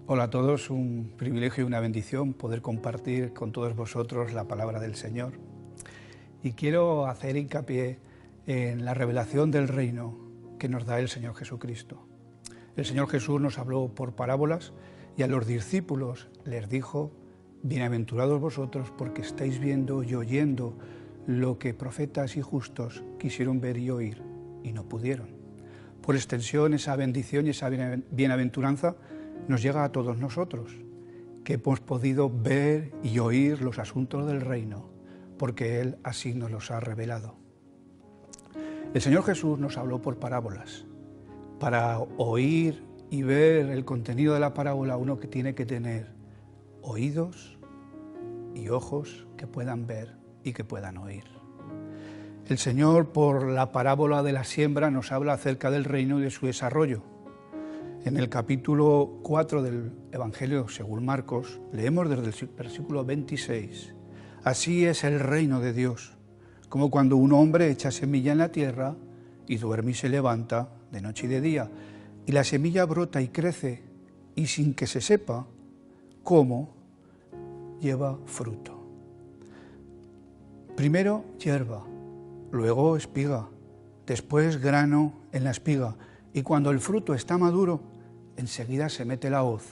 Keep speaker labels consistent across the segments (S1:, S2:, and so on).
S1: Hola a todos, un privilegio y una bendición poder compartir con todos vosotros la palabra del Señor. Y quiero hacer hincapié en la revelación del reino que nos da el Señor Jesucristo. El Señor Jesús nos habló por parábolas y a los discípulos les dijo: bienaventurados vosotros porque estáis viendo y oyendo lo que profetas y justos quisieron ver y oír y no pudieron. Por extensión, esa bendición y esa bienaventuranza nos llega a todos nosotros, que hemos podido ver y oír los asuntos del reino, porque Él así nos los ha revelado. El Señor Jesús nos habló por parábolas. Para oír y ver el contenido de la parábola, uno que tiene que tener oídos y ojos que puedan ver y que puedan oír. El Señor, por la parábola de la siembra, nos habla acerca del reino y de su desarrollo. En el capítulo 4 del Evangelio según Marcos, leemos desde el versículo 26. Así es el reino de Dios, como cuando un hombre echa semilla en la tierra y duerme y se levanta de noche y de día, y la semilla brota y crece, y sin que se sepa cómo, lleva fruto. Primero hierba, luego espiga, después grano en la espiga, y cuando el fruto está maduro, enseguida se mete la hoz,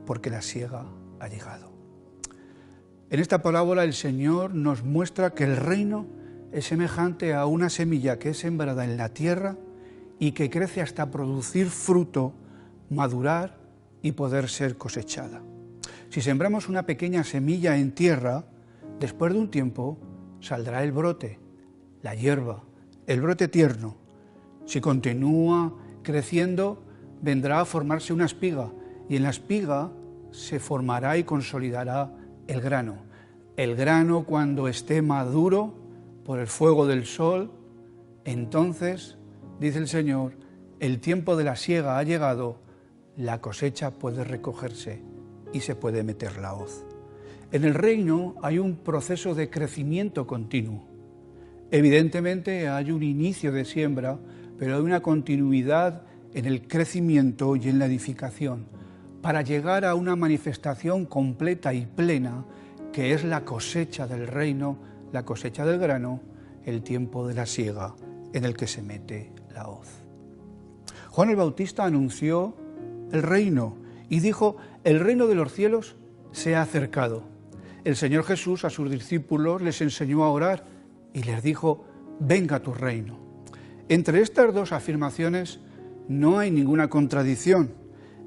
S1: porque la siega ha llegado. En esta parábola el Señor nos muestra que el reino es semejante a una semilla que es sembrada en la tierra y que crece hasta producir fruto, madurar y poder ser cosechada. Si sembramos una pequeña semilla en tierra, después de un tiempo saldrá el brote, la hierba, el brote tierno. Si continúa creciendo, vendrá a formarse una espiga, y en la espiga se formará y consolidará el grano. El grano, cuando esté maduro por el fuego del sol, entonces, dice el Señor, el tiempo de la siega ha llegado, la cosecha puede recogerse y se puede meter la hoz. En el reino hay un proceso de crecimiento continuo. Evidentemente hay un inicio de siembra, pero hay una continuidad en el crecimiento y en la edificación, para llegar a una manifestación completa y plena, que es la cosecha del reino, la cosecha del grano, el tiempo de la siega, en el que se mete la hoz. Juan el Bautista anunció el reino y dijo: el reino de los cielos se ha acercado. El Señor Jesús a sus discípulos les enseñó a orar y les dijo: venga tu reino. Entre estas dos afirmaciones no hay ninguna contradicción.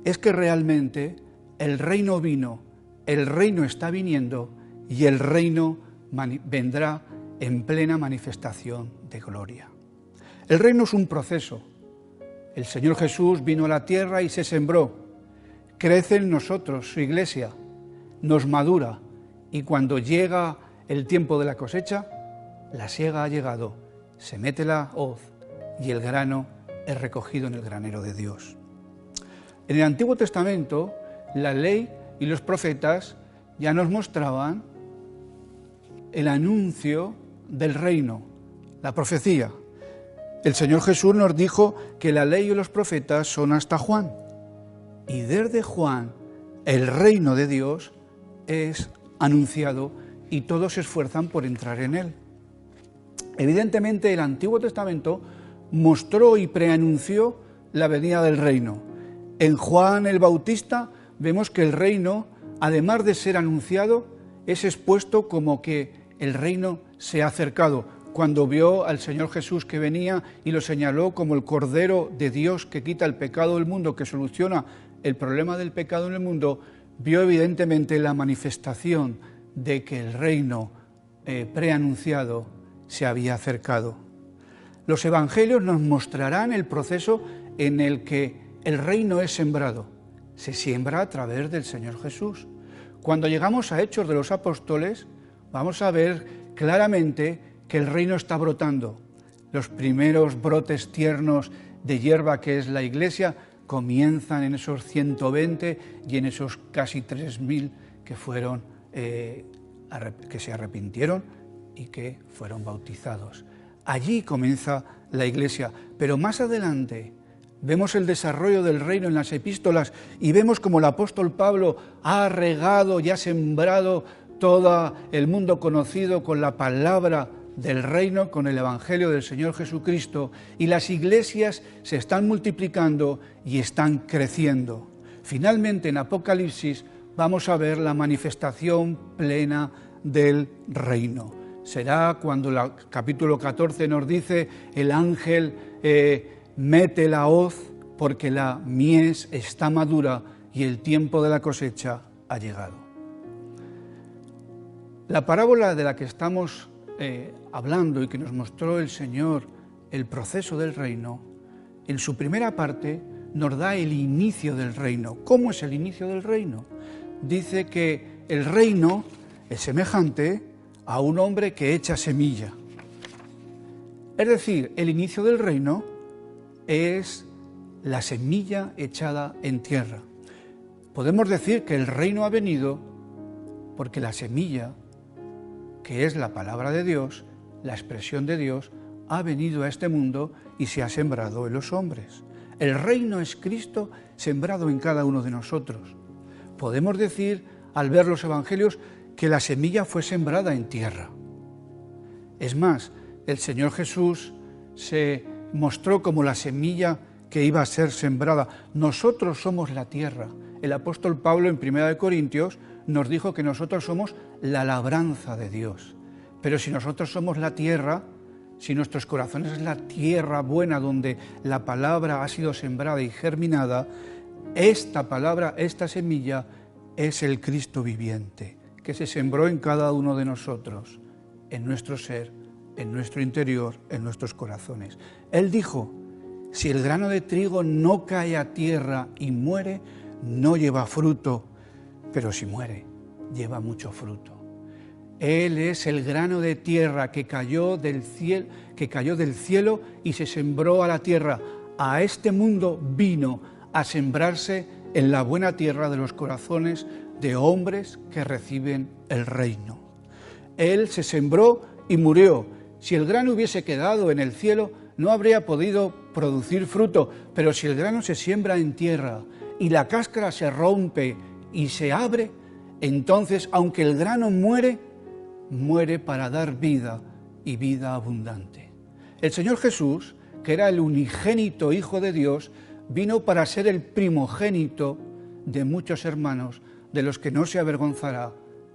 S1: Es que realmente el reino vino, el reino está viniendo y el reino vendrá en plena manifestación de gloria. El reino es un proceso. El Señor Jesús vino a la tierra y se sembró. Crece en nosotros, su iglesia, nos madura, y cuando llega el tiempo de la cosecha, la siega ha llegado, se mete la hoz y el grano es recogido en el granero de Dios. En el Antiguo Testamento, la ley y los profetas ya nos mostraban el anuncio del reino, la profecía. El Señor Jesús nos dijo que la ley y los profetas son hasta Juan. Y desde Juan, el reino de Dios es anunciado y todos se esfuerzan por entrar en él. Evidentemente, el Antiguo Testamento mostró y preanunció la venida del reino. En Juan el Bautista vemos que el reino, además de ser anunciado, es expuesto como que el reino se ha acercado. Cuando vio al Señor Jesús que venía y lo señaló como el Cordero de Dios que quita el pecado del mundo, que soluciona el problema del pecado en el mundo, vio evidentemente la manifestación de que el reino preanunciado se había acercado. Los evangelios nos mostrarán el proceso en el que el reino es sembrado. Se siembra a través del Señor Jesús. Cuando llegamos a Hechos de los Apóstoles, vamos a ver claramente que el reino está brotando. Los primeros brotes tiernos de hierba, que es la iglesia, comienzan en esos 120 y en esos casi 3000 que fueron que se arrepintieron y que fueron bautizados. Allí comienza la iglesia, pero más adelante Vemos el desarrollo del reino en las epístolas y vemos como el apóstol Pablo ha regado y ha sembrado todo el mundo conocido con la palabra del reino, con el evangelio del Señor Jesucristo, y las iglesias se están multiplicando y están creciendo. Finalmente, en Apocalipsis vamos a ver la manifestación plena del reino. Será cuando el capítulo 14 nos dice: el ángel mete la hoz porque la mies está madura y el tiempo de la cosecha ha llegado. La parábola de la que estamos hablando y que nos mostró el Señor el proceso del reino, en su primera parte nos da el inicio del reino. ¿Cómo es el inicio del reino? Dice que el reino es semejante a un hombre que echa semilla. Es decir, el inicio del reino es la semilla echada en tierra. Podemos decir que el reino ha venido porque la semilla, que es la palabra de Dios, la expresión de Dios, ha venido a este mundo y se ha sembrado en los hombres. El reino es Cristo sembrado en cada uno de nosotros. Podemos decir, al ver los evangelios, que la semilla fue sembrada en tierra. Es más, el Señor Jesús se mostró como la semilla que iba a ser sembrada. Nosotros somos la tierra. El apóstol Pablo en 1 Corintios nos dijo que nosotros somos la labranza de Dios. Pero si nosotros somos la tierra, si nuestros corazones es la tierra buena donde la palabra ha sido sembrada y germinada, esta palabra, esta semilla, es el Cristo viviente, que se sembró en cada uno de nosotros, en nuestro ser, en nuestro interior, en nuestros corazones. Él dijo: si el grano de trigo no cae a tierra y muere, no lleva fruto, pero si muere, lleva mucho fruto. Él es el grano de tierra que cayó del cielo y se sembró a la tierra. A este mundo vino a sembrarse en la buena tierra de los corazones de hombres que reciben el reino. Él se sembró y murió. Si el grano hubiese quedado en el cielo, no habría podido producir fruto, pero si el grano se siembra en tierra y la cáscara se rompe y se abre, entonces, aunque el grano muere, muere para dar vida y vida abundante. El Señor Jesús, que era el unigénito Hijo de Dios, vino para ser el primogénito de muchos hermanos, de los que no se avergonzará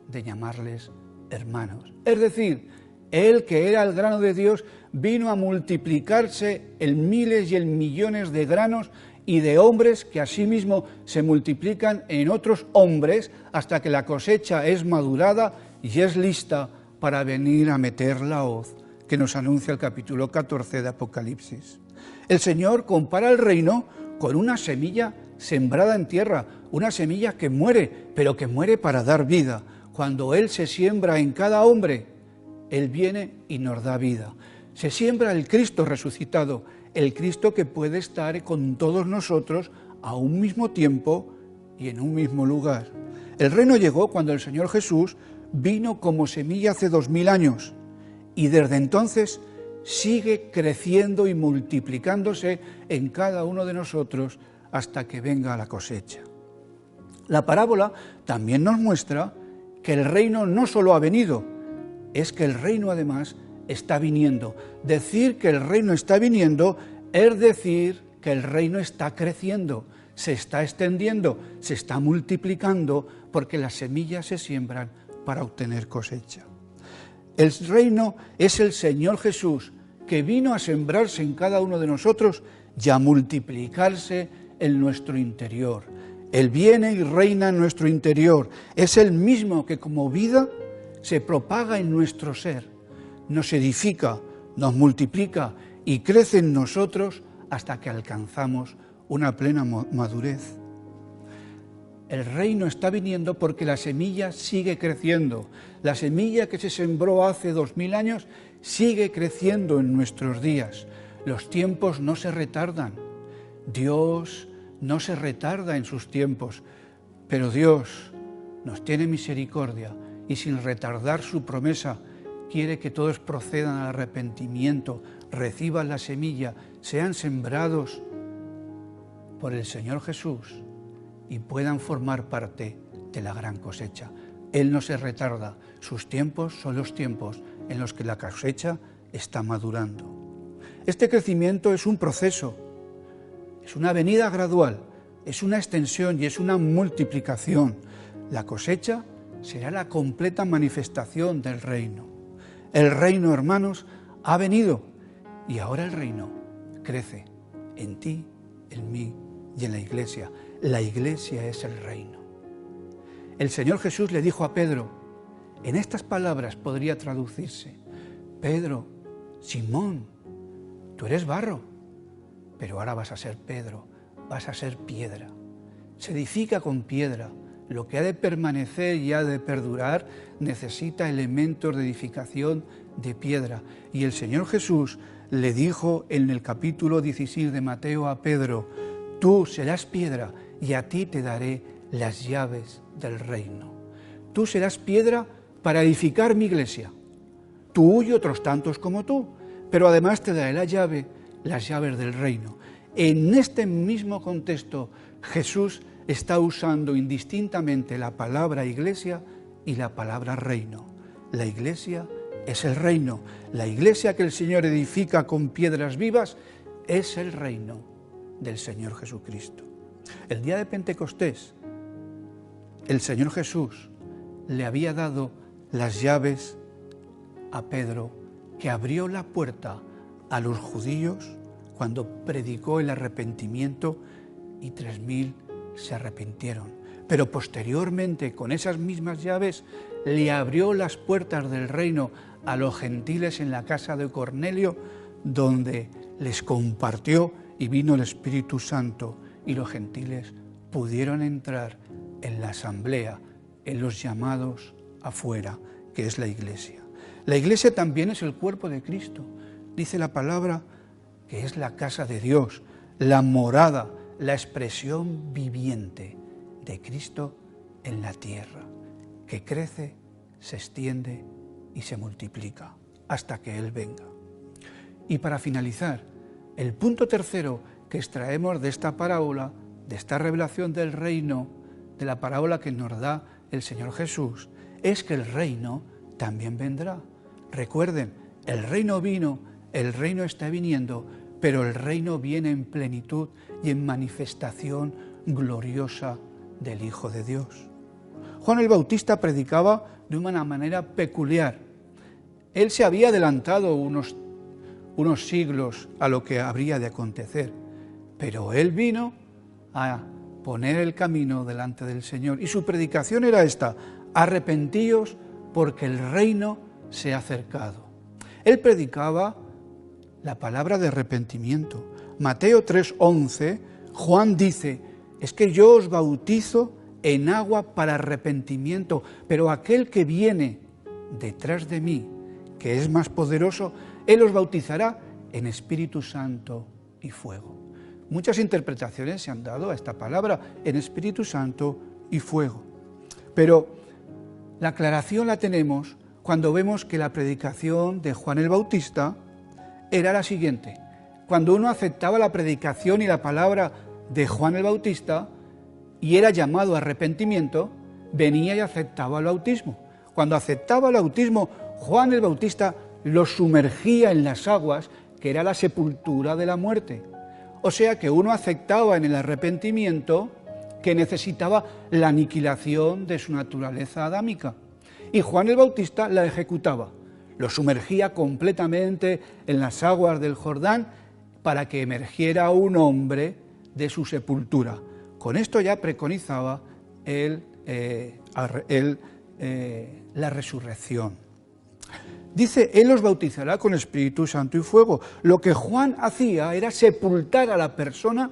S1: de llamarles hermanos. Es decir, Él, que era el grano de Dios, vino a multiplicarse en miles y en millones de granos y de hombres que asimismo se multiplican en otros hombres hasta que la cosecha es madurada y es lista para venir a meter la hoz que nos anuncia el capítulo 14 de Apocalipsis. El Señor compara el reino con una semilla sembrada en tierra, una semilla que muere, pero que muere para dar vida. Cuando Él se siembra en cada hombre, Él viene y nos da vida. Se siembra el Cristo resucitado, el Cristo que puede estar con todos nosotros a un mismo tiempo y en un mismo lugar. El reino llegó cuando el Señor Jesús vino como semilla hace 2000 años y desde entonces sigue creciendo y multiplicándose en cada uno de nosotros hasta que venga la cosecha. La parábola también nos muestra que el reino no solo ha venido, es que el reino además está viniendo. Decir que el reino está viniendo es decir que el reino está creciendo, se está extendiendo, se está multiplicando, porque las semillas se siembran para obtener cosecha. El reino es el Señor Jesús, que vino a sembrarse en cada uno de nosotros y a multiplicarse en nuestro interior. Él viene y reina en nuestro interior. Es el mismo que como vida se propaga en nuestro ser, nos edifica, nos multiplica y crece en nosotros hasta que alcanzamos una plena madurez. El reino está viniendo porque la semilla sigue creciendo. La semilla que se sembró hace 2000 años sigue creciendo en nuestros días. Los tiempos no se retardan. Dios no se retarda en sus tiempos, pero Dios nos tiene misericordia y sin retardar su promesa quiere que todos procedan al arrepentimiento, reciban la semilla, sean sembrados por el Señor Jesús y puedan formar parte de la gran cosecha. Él no se retarda, sus tiempos son los tiempos en los que la cosecha está madurando. Este crecimiento es un proceso, es una venida gradual, es una extensión y es una multiplicación. La cosecha será la completa manifestación del reino. El reino, hermanos, ha venido y ahora el reino crece en ti, en mí y en la iglesia. La iglesia es el reino. El Señor Jesús le dijo a Pedro, en estas palabras podría traducirse: Pedro, Simón, tú eres barro, pero ahora vas a ser Pedro, vas a ser piedra. Se edifica con piedra. Lo que ha de permanecer y ha de perdurar necesita elementos de edificación de piedra. Y el Señor Jesús le dijo en el capítulo 16 de Mateo a Pedro: tú serás piedra y a ti te daré las llaves del reino. Tú serás piedra para edificar mi iglesia, tú y otros tantos como tú, pero además te daré las llaves del reino. En este mismo contexto, Jesús está usando indistintamente la palabra iglesia y la palabra reino. La iglesia es el reino. La iglesia que el Señor edifica con piedras vivas es el reino del Señor Jesucristo. El día de Pentecostés, el Señor Jesús le había dado las llaves a Pedro, que abrió la puerta a los judíos cuando predicó el arrepentimiento y 3.000 se arrepintieron. Pero posteriormente, con esas mismas llaves, le abrió las puertas del reino a los gentiles en la casa de Cornelio, donde les compartió y vino el Espíritu Santo y los gentiles pudieron entrar en la asamblea, en los llamados afuera, que es la iglesia. La iglesia también es el cuerpo de Cristo. Dice la palabra que es la casa de Dios, la morada, la expresión viviente de Cristo en la tierra, que crece, se extiende y se multiplica hasta que Él venga. Y para finalizar, el punto tercero que extraemos de esta parábola, de esta revelación del reino, de la parábola que nos da el Señor Jesús, es que el reino también vendrá. Recuerden, el reino vino, el reino está viniendo, pero el reino viene en plenitud y en manifestación gloriosa del Hijo de Dios. Juan el Bautista predicaba de una manera peculiar. Él se había adelantado unos siglos a lo que habría de acontecer, pero él vino a poner el camino delante del Señor. Y su predicación era esta: arrepentíos porque el reino se ha acercado. Él predicaba la palabra de arrepentimiento. Mateo 3:11, Juan dice: es que yo os bautizo en agua para arrepentimiento, pero aquel que viene detrás de mí, que es más poderoso, Él os bautizará en Espíritu Santo y fuego. Muchas interpretaciones se han dado a esta palabra, en Espíritu Santo y fuego. Pero la aclaración la tenemos cuando vemos que la predicación de Juan el Bautista era la siguiente. Cuando uno aceptaba la predicación y la palabra de Juan el Bautista y era llamado a arrepentimiento, venía y aceptaba el bautismo. Cuando aceptaba el bautismo, Juan el Bautista lo sumergía en las aguas, que era la sepultura de la muerte. O sea que uno aceptaba en el arrepentimiento que necesitaba la aniquilación de su naturaleza adámica. Y Juan el Bautista la ejecutaba, lo sumergía completamente en las aguas del Jordán para que emergiera un hombre de su sepultura. Con esto ya preconizaba la resurrección. Dice, Él os bautizará con Espíritu Santo y fuego. Lo que Juan hacía era sepultar a la persona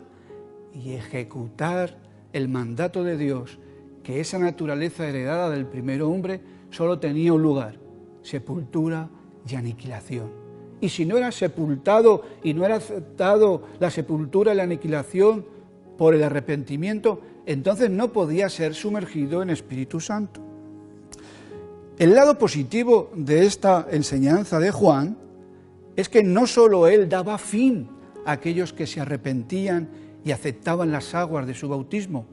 S1: y ejecutar el mandato de Dios, que esa naturaleza heredada del primer hombre solo tenía un lugar: sepultura y aniquilación. Y si no era sepultado y no era aceptado la sepultura y la aniquilación por el arrepentimiento, entonces no podía ser sumergido en Espíritu Santo. El lado positivo de esta enseñanza de Juan es que no solo él daba fin a aquellos que se arrepentían y aceptaban las aguas de su bautismo.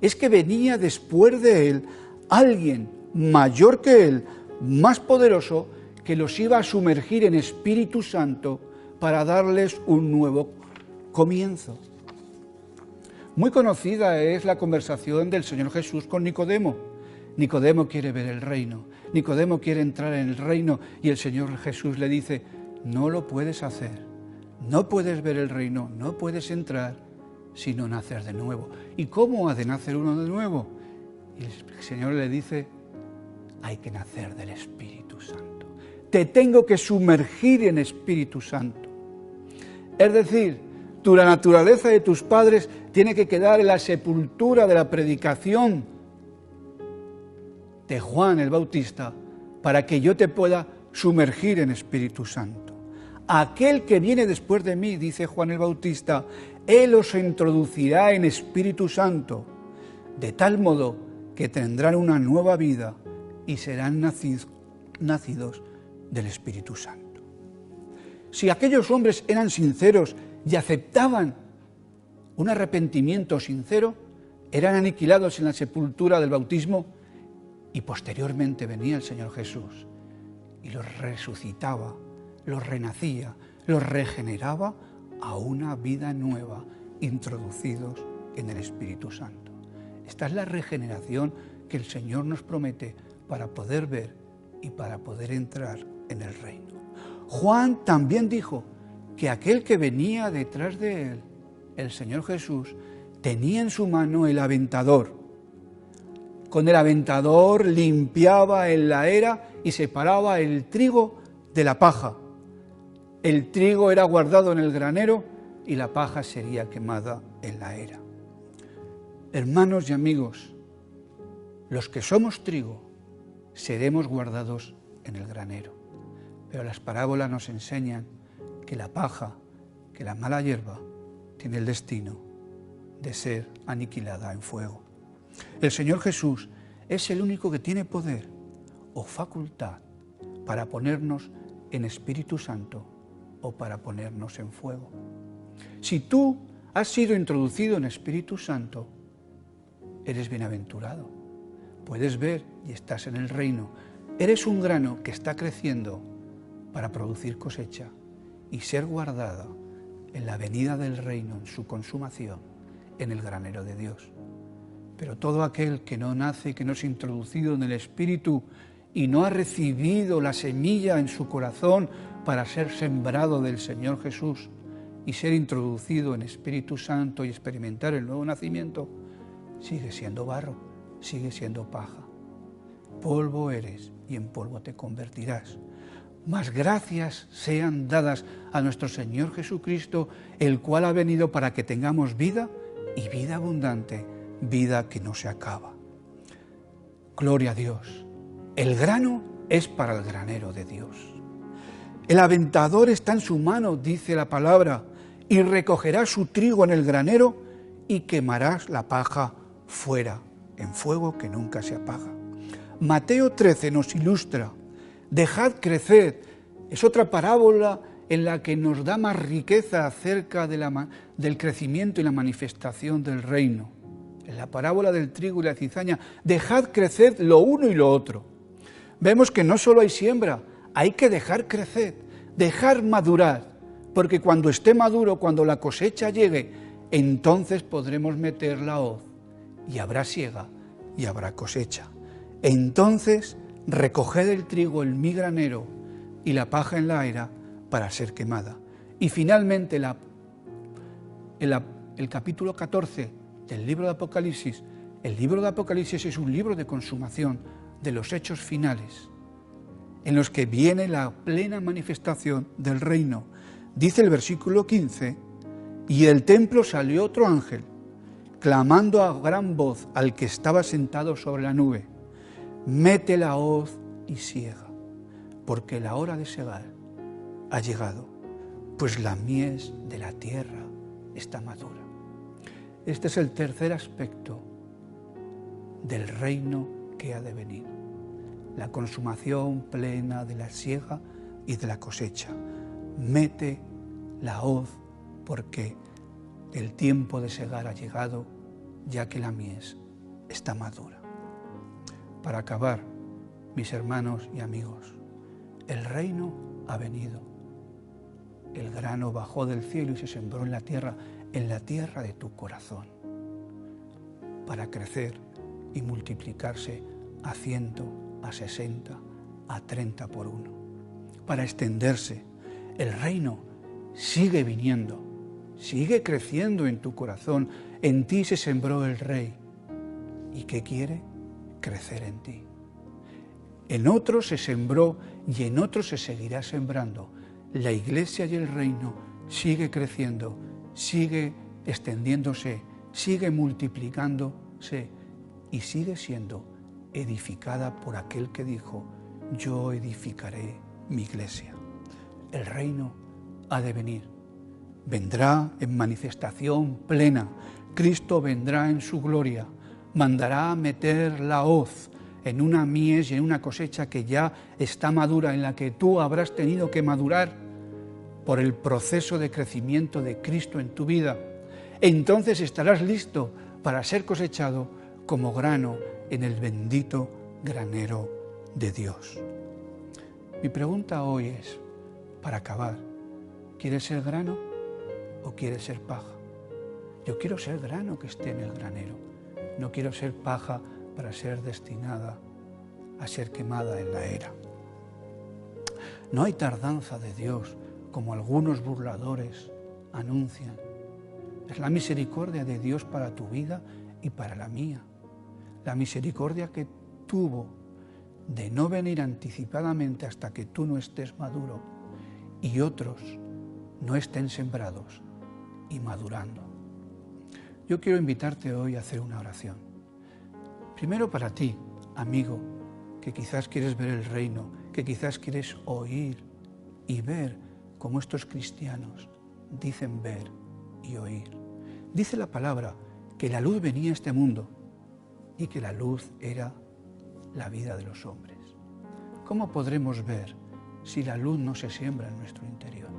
S1: Es que venía después de él alguien mayor que él, más poderoso, que los iba a sumergir en Espíritu Santo para darles un nuevo comienzo. Muy conocida es la conversación del Señor Jesús con Nicodemo. Nicodemo quiere ver el reino, Nicodemo quiere entrar en el reino y el Señor Jesús le dice, no lo puedes hacer, no puedes ver el reino, no puedes entrar sino nacer de nuevo. ¿Y cómo ha de nacer uno de nuevo? Y el Señor le dice, hay que nacer del Espíritu Santo. Te tengo que sumergir en Espíritu Santo. Es decir, la naturaleza de tus padres tiene que quedar en la sepultura de la predicación de Juan el Bautista para que yo te pueda sumergir en Espíritu Santo. Aquel que viene después de mí, dice Juan el Bautista, él os introducirá en Espíritu Santo, de tal modo que tendrán una nueva vida y serán nacidos del Espíritu Santo. Si aquellos hombres eran sinceros y aceptaban un arrepentimiento sincero, eran aniquilados en la sepultura del bautismo y posteriormente venía el Señor Jesús y los resucitaba, los renacía, los regeneraba a una vida nueva, introducidos en el Espíritu Santo. Esta es la regeneración que el Señor nos promete para poder ver y para poder entrar en el reino. Juan también dijo que aquel que venía detrás de él, el Señor Jesús, tenía en su mano el aventador. Con el aventador limpiaba en la era y separaba el trigo de la paja. El trigo era guardado en el granero y la paja sería quemada en la era. Hermanos y amigos, los que somos trigo seremos guardados en el granero. Pero las parábolas nos enseñan que la paja, que la mala hierba, tiene el destino de ser aniquilada en fuego. El Señor Jesús es el único que tiene poder o facultad para ponernos en Espíritu Santo o para ponernos en fuego. Si tú has sido introducido en Espíritu Santo, eres bienaventurado. Puedes ver y estás en el reino. Eres un grano que está creciendo para producir cosecha y ser guardada en la venida del reino, en su consumación, en el granero de Dios. Pero todo aquel que no nace, que no es introducido en el Espíritu y no ha recibido la semilla en su corazón para ser sembrado del Señor Jesús y ser introducido en Espíritu Santo y experimentar el nuevo nacimiento, sigue siendo barro, sigue siendo paja. Polvo eres y en polvo te convertirás. Mas gracias sean dadas a nuestro Señor Jesucristo, el cual ha venido para que tengamos vida y vida abundante, vida que no se acaba. Gloria a Dios. El grano es para el granero de Dios. El aventador está en su mano, dice la palabra, y recogerá su trigo en el granero y quemarás la paja fuera, en fuego que nunca se apaga. Mateo 13 nos ilustra, dejad crecer, es otra parábola en la que nos da más riqueza acerca del crecimiento y la manifestación del reino. En la parábola del trigo y la cizaña, dejad crecer lo uno y lo otro. Vemos que no solo hay siembra, hay que dejar crecer, dejar madurar, porque cuando esté maduro, cuando la cosecha llegue, entonces podremos meter la hoz y habrá siega y habrá cosecha. Entonces recoged el trigo en mi granero y la paja en la era para ser quemada. Y finalmente el capítulo 14 del libro de Apocalipsis, el libro de Apocalipsis es un libro de consumación de los hechos finales, en los que viene la plena manifestación del reino. Dice el versículo 15, y del templo salió otro ángel, clamando a gran voz al que estaba sentado sobre la nube, mete la hoz y siega, porque la hora de segar ha llegado, pues la mies de la tierra está madura. Este es el tercer aspecto del reino que ha de venir, la consumación plena de la siega y de la cosecha. Mete la hoz porque El tiempo de segar ha llegado, ya que la mies está madura. Para acabar, mis hermanos y amigos, el reino ha venido. El grano bajó del cielo y se sembró en la tierra de tu corazón, para crecer y multiplicarse a 100, a 60, a 30 por uno, para extenderse. El reino sigue viniendo, sigue creciendo en tu corazón. En ti se sembró el Rey. ¿Y qué quiere? Crecer en ti. En otros se sembró y en otros se seguirá sembrando. La Iglesia y el reino sigue creciendo, sigue extendiéndose, sigue multiplicándose y sigue siendo edificada por aquel que dijo: yo edificaré mi iglesia. El reino ha de venir. Vendrá en manifestación plena. Cristo vendrá en su gloria. Mandará meter la hoz en una mies y en una cosecha que ya está madura, en la que tú habrás tenido que madurar por el proceso de crecimiento de Cristo en tu vida. Entonces estarás listo para ser cosechado como grano en el bendito granero de Dios. Mi pregunta hoy es, para acabar, ¿quieres ser grano o quieres ser paja? Yo quiero ser grano que esté en el granero. No quiero ser paja para ser destinada a ser quemada en la era. No hay tardanza de Dios, como algunos burladores anuncian. Es la misericordia de Dios para tu vida y para la mía. La misericordia que tuvo de no venir anticipadamente hasta que tú no estés maduro y otros no estén sembrados y madurando. Yo quiero invitarte hoy a hacer una oración. Primero para ti, amigo, que quizás quieres ver el reino, que quizás quieres oír y ver cómo estos cristianos dicen ver y oír. Dice la palabra que la luz venía a este mundo y que la luz era la vida de los hombres. ¿Cómo podremos ver si la luz no se siembra en nuestro interior?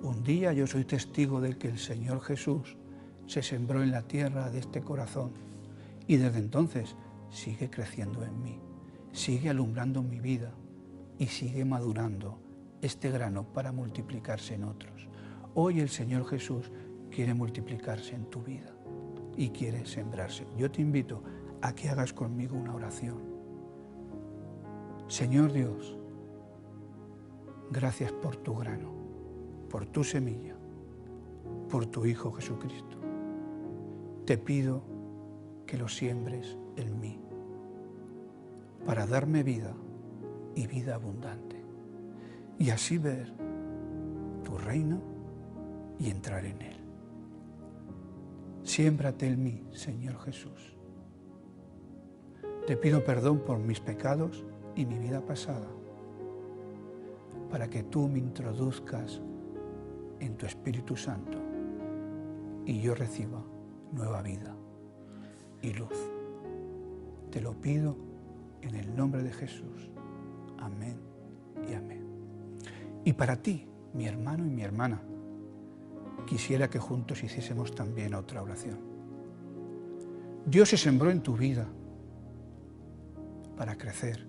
S1: Un día yo soy testigo de que el Señor Jesús se sembró en la tierra de este corazón y desde entonces sigue creciendo en mí, sigue alumbrando mi vida y sigue madurando este grano para multiplicarse en otros. Hoy el Señor Jesús quiere multiplicarse en tu vida y quiere sembrarse. Yo te invito a que hagas conmigo una oración. Señor Dios, gracias por tu grano, por tu semilla, por tu Hijo Jesucristo. Te pido que lo siembres en mí para darme vida y vida abundante y así ver tu reino y entrar en él. Siémbrate en mí, Señor Jesús. Te pido perdón por mis pecados y mi vida pasada, para que tú me introduzcas en tu Espíritu Santo y yo reciba nueva vida y luz. Te lo pido en el nombre de Jesús. Amén y amén. Y para ti, mi hermano y mi hermana, quisiera que juntos hiciésemos también otra oración. Dios se sembró en tu vida para crecer,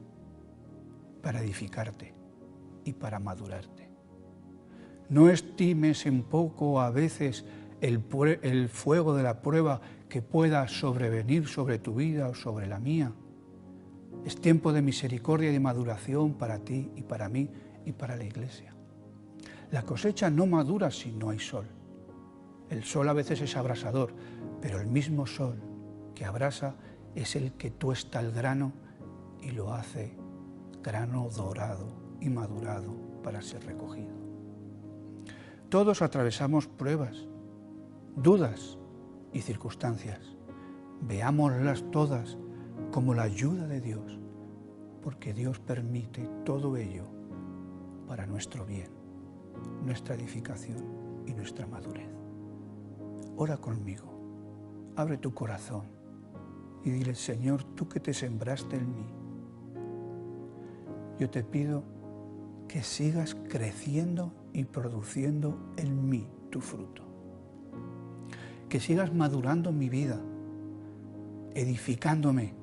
S1: para edificarte y para madurarte. No estimes en poco a veces el fuego de la prueba que pueda sobrevenir sobre tu vida o sobre la mía. Es tiempo de misericordia y de maduración para ti y para mí y para la Iglesia. La cosecha no madura si no hay sol. El sol a veces es abrasador, pero el mismo sol que abrasa es el que tuesta el grano y lo hace grano dorado y madurado para ser recogido. Todos atravesamos pruebas, dudas y circunstancias. Veámoslas todas como la ayuda de Dios, porque Dios permite todo ello para nuestro bien, nuestra edificación y nuestra madurez. Ora conmigo, abre tu corazón y dile: Señor, tú que te sembraste en mí, yo te pido que sigas creciendo y produciendo en mí tu fruto. que sigas madurando mi vida, edificándome,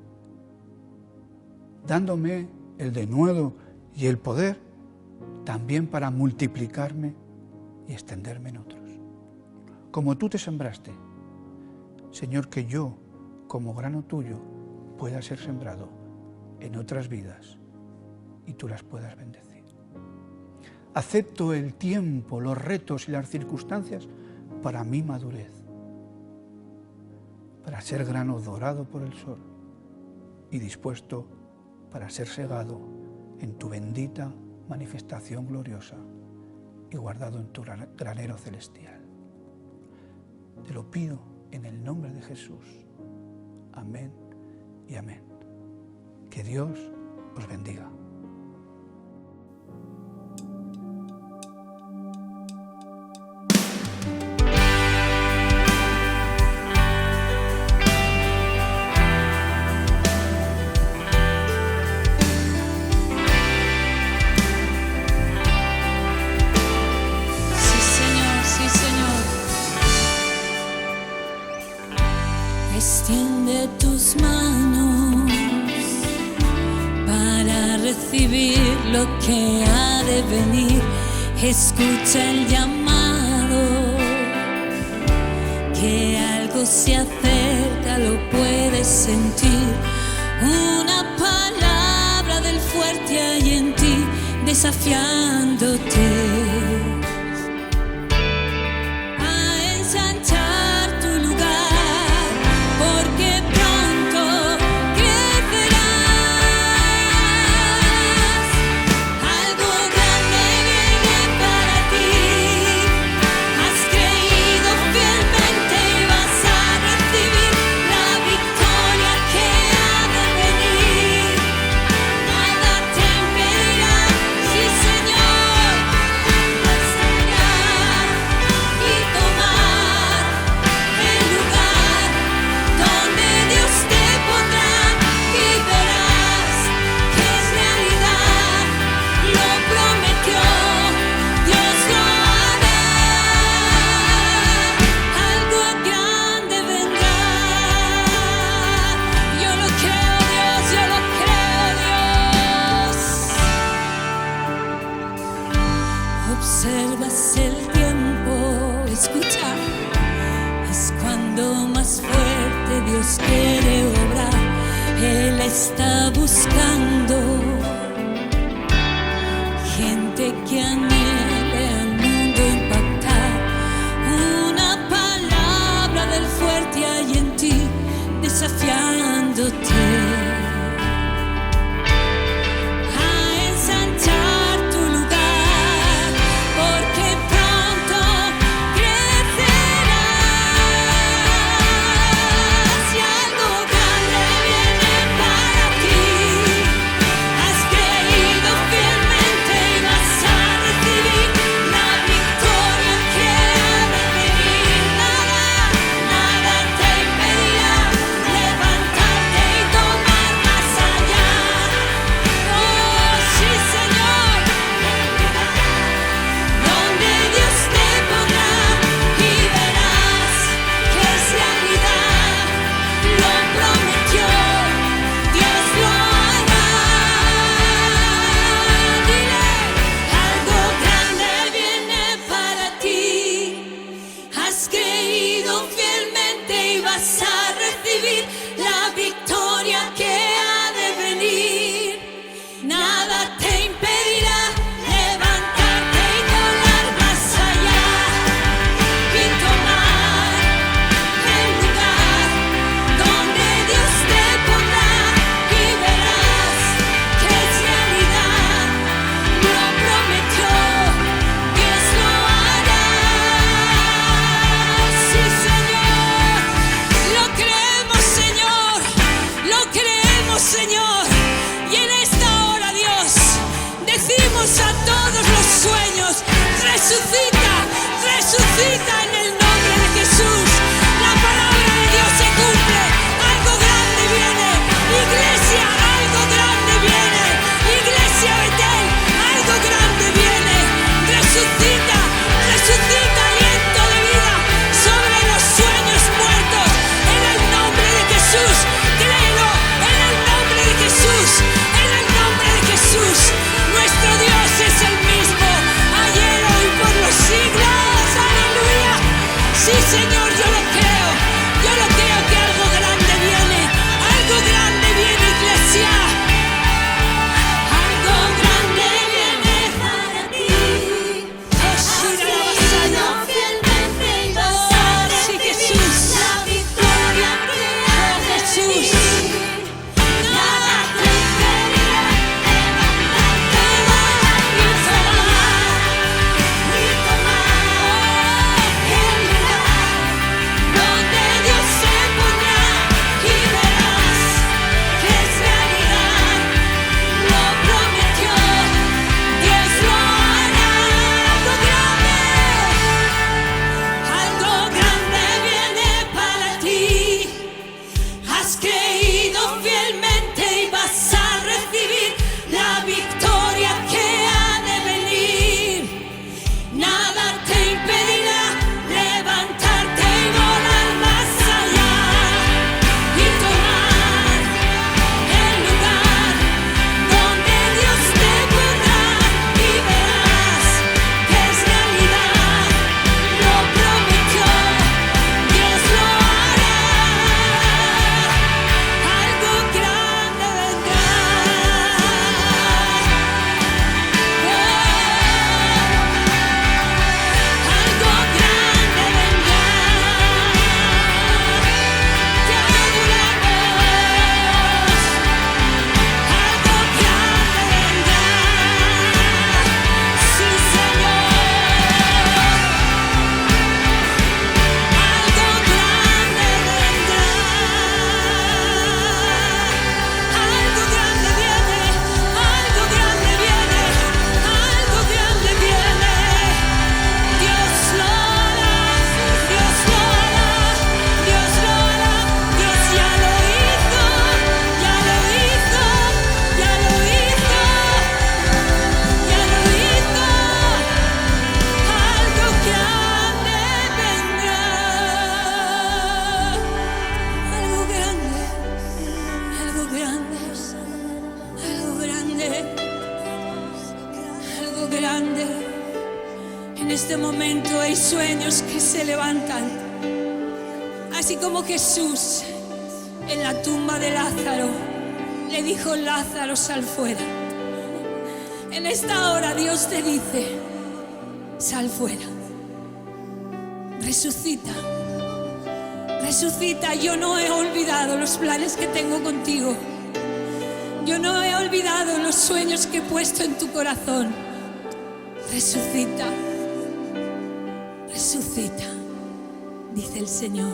S1: dándome el denuedo y el poder también para multiplicarme y extenderme en otros. Como tú te sembraste, Señor, que yo, como grano tuyo, pueda ser sembrado en otras vidas y tú las puedas bendecir. Acepto el tiempo, los retos y las circunstancias para mi madurez, para ser grano dorado por el sol y dispuesto para ser segado en tu bendita manifestación gloriosa y guardado en tu granero celestial. Te lo pido en el nombre de Jesús. Amén y amén. Que Dios os bendiga.
S2: Extiende tus manos para recibir lo que ha de venir. Escucha el llamado, que algo se acerca, lo puedes sentir. Una palabra del fuerte hay en ti, desafiándote observas el tiempo, escucha, es cuando más fuerte Dios quiere obrar. Él está buscando gente que anhele al mundo impactar. Una palabra del fuerte hay en ti, desafiándote la victoria que ha de venir. Nada te impedirá levantarte y volar más allá y tomar el lugar donde Dios te pondrá, y verás que es realidad. Lo prometió, Dios lo hará. Sí, Señor, lo creemos, Señor, y en esta hora, Dios, decimos a todos los sueños: resucita, resucita en el nombre de Jesús. La palabra de Dios se cumple, algo grande viene. Iglesia, algo grande viene. Iglesia Betel, algo grande viene. Resucita, resucita aliento de vida sobre los sueños grande. En este momento hay sueños que se levantan. Así como Jesús en la tumba de Lázaro le dijo: Lázaro, sal fuera. En esta hora Dios te dice: sal fuera. Resucita. Resucita. Yo no he olvidado los planes que tengo contigo. Yo no he olvidado los sueños que he puesto en tu corazón. Resucita. Resucita, dice el Señor.